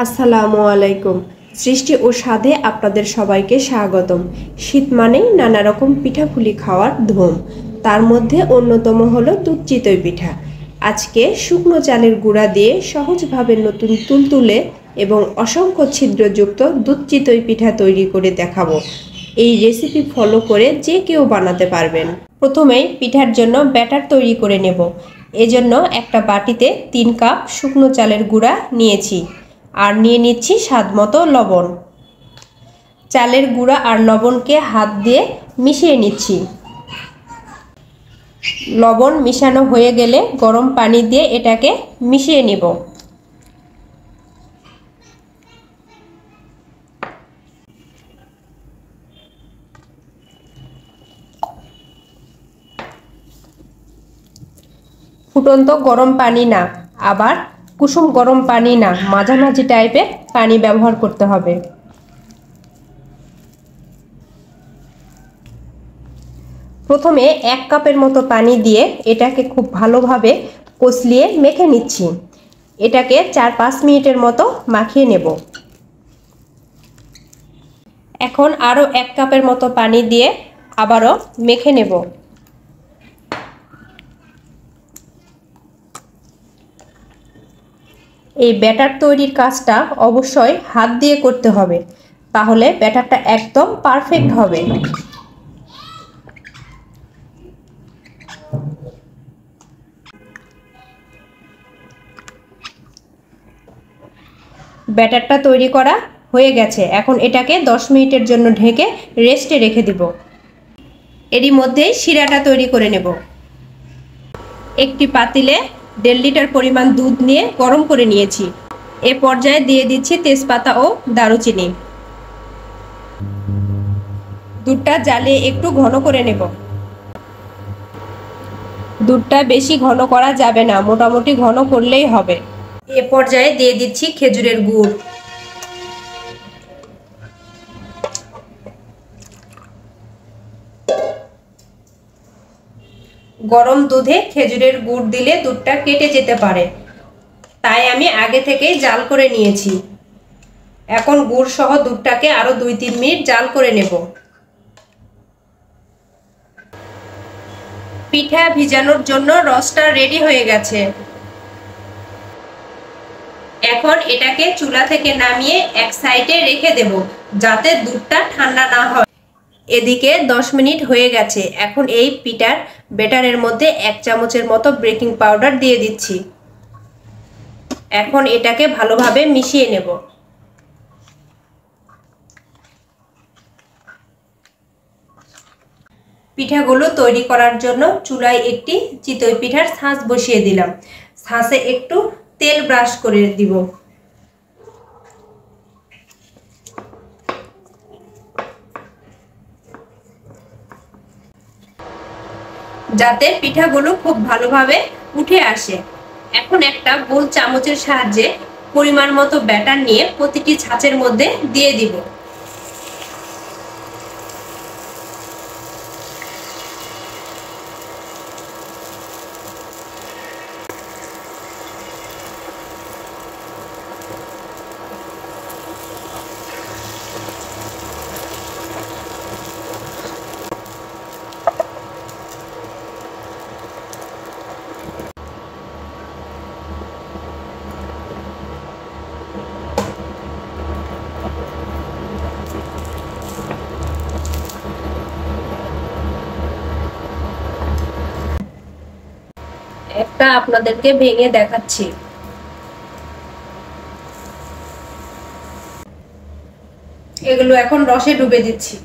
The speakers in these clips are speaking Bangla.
আসসালামু আলাইকুম। সৃষ্টি ও স্বাদে আপনাদের সবাইকে স্বাগতম। শীত মানেই নানা রকম পিঠাপুলি খাওয়ার ধুম। তার মধ্যে অন্যতম হলো দুধ চিতই পিঠা। আজকে শুকনো চালের গুঁড়া দিয়ে সহজভাবে নতুন তুলতুলে এবং অসংখ্য ছিদ্রযুক্ত দুধ চিতই পিঠা তৈরি করে দেখাবো। এই রেসিপি ফলো করে যে কেউ বানাতে পারবেন। প্রথমেই পিঠার জন্য ব্যাটার তৈরি করে নেব। এজন্য একটা বাটিতে 3 কাপ শুকনো চালের গুঁড়া নিয়েছি আর নিয়ে নিচ্ছি স্বাদমতো লবণ। চালের গুঁড়া আর লবণকে হাত দিয়ে মিশিয়ে নিচ্ছি। লবণ মিশানো হয়ে গেলে গরম পানি দিয়ে এটাকে মিশিয়ে নেব। ফুটন্ত গরম পানি না, আবার কুসুম গরম পানি না, মাঝামাঝি টাইপের পানি ব্যবহার করতে হবে। প্রথমে 1 কাপের মতো পানি দিয়ে এটাকে খুব ভালোভাবে কষলিয়ে মেখে নিচ্ছি। এটাকে 4-5 মিনিটের মতো মাখিয়ে নেব। এখন আরও 1 কাপের মতো পানি দিয়ে আবারও মেখে নেব। এই ব্যাটার তৈরির কাজটা অবশ্যই হাত দিয়ে করতে হবে, তাহলে ব্যাটারটা একদম পারফেক্ট হবে। ব্যাটারটা তৈরি করা হয়ে গেছে। এখন এটাকে 10 মিনিটের জন্য ঢেকে রেস্টে রেখে দিব। এরই মধ্যেই শিরাটা তৈরি করে নেব। একটি পাতিলে 1.5 লিটার পরিমাণ দুধ নিয়ে গরম করে নিয়েছি। এ পর্যায়ে দিয়ে দিচ্ছি তেজপাতা ও দারুচিনি। দুধটা জ্বালিয়ে একটু ঘন করে নেব। দুধটা বেশি ঘন করা যাবে না, মোটামুটি ঘন করলেই হবে। এ পর্যায়ে দিয়ে দিচ্ছি খেজুরের গুড়। গরম দুধে খেজুরের গুড় দিলে দুধটা কেটে যেতে পারে, তাই আমি আগে থেকেই জাল করে নিয়েছি। এখন গুড় সহ দুধটাকে আরো 2-3 মিনিট জাল করে নেব। পিঠা ভিজানোর জন্য রসটা রেডি হয়ে গেছে। এখন এটাকে চুলা থেকে নামিয়ে এক সাইডে রেখে দেব, যাতে দুধটা ঠান্ডা না হয়। এদিকে 10 মিনিট হয়ে গেছে। এখন এই পিঠার ব্যাটারের মধ্যে 1 চামচের মতো বেকিং পাউডার দিয়ে দিচ্ছি। এখন এটাকে ভালোভাবে মিশিয়ে নেব। পিঠাগুলো তৈরি করার জন্য চুলায় একটি চিতই পিঠার ছাঁচ বসিয়ে দিলাম। ছাঁচে একটু তেল ব্রাশ করে দিব। যাতে পিঠাগুলো খুব ভালোভাবে উঠে আসে। এখন একটা গোল চামচের সাহায্যে পরিমাণ মতো ব্যাটার নিয়ে প্রতিটি ছাঁচের মধ্যে দিয়ে দিব। একটা আপনাদেরকে ভেঙে দেখাচ্ছি। এগুলো এখন রসে ডুবে দিচ্ছি।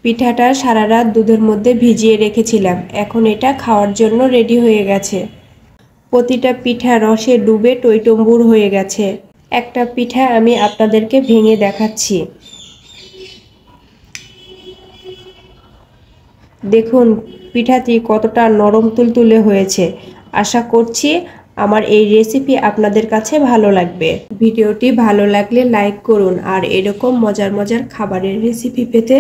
পিঠাটা সারা রাত দুধের মধ্যে ভিজিয়ে রেখেছিলাম। এখন এটা খাওয়ার জন্য রেডি হয়ে গেছে। প্রতিটা পিঠা রসে ডুবে টইটম্বুর হয়ে গেছে। একটা পিঠা আমি আপনাদেরকে ভেঙে দেখাচ্ছি। দেখুন পিঠাটি কতটা নরম তুলতুলে হয়েছে। আশা করছি আমার এই রেসিপি আপনাদের কাছে ভালো লাগবে। ভিডিওটি ভালো লাগলে লাইক করুন, আর এরকম মজার মজার খাবারের রেসিপি পেতে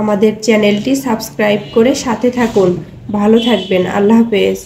আমাদের চ্যানেলটি সাবস্ক্রাইব করে সাথে থাকুন। ভালো থাকবেন। আল্লাহ হাফেজ।